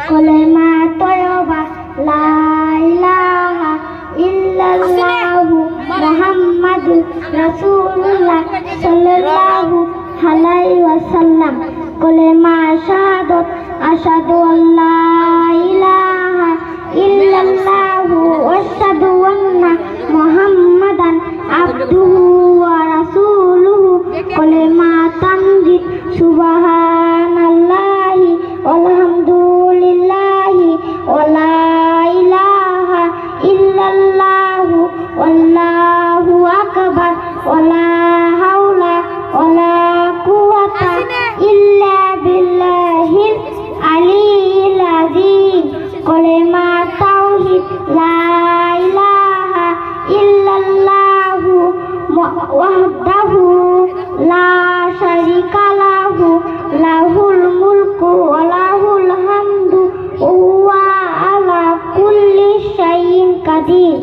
কলেমা তয়বা লা ইলাহা ইল্লাল্লাহু মুহাম্মাদুর রাসূলুল্লাহ সাল্লাল্লাহু আলাইহি ওয়াসাল্লাম। কলেমা শাহাদাত আশহাদু আল্লা ইলাহা ইল্লাল্লাহু ওয়া আশহাদু আন্না মুহাম্মাদান আবদুহু ওয়া রাসূলুহু। কলেমা তামজিদ সুবহানাল্লাহি আলহামদুলিল্লাহি ওয়া লা ইলাহা ইল্লাল্লাহু ওয়াল্লাহু আকবার ওয়া লা হাওলা ওয়া লা কুওয়াতা ইল্লা বিল্লাহিল আলিয়্যিল আযীম। কলেমা তাওহীদ লা ইলাহা ইল্লাল্লাহু ওয়াহদাহু লা শারীকা লাহু লাহুল মুলকু ওয়া লাহুল হামদু ওয়া হুয়া আলা কুল্লি শাইইন কাদির।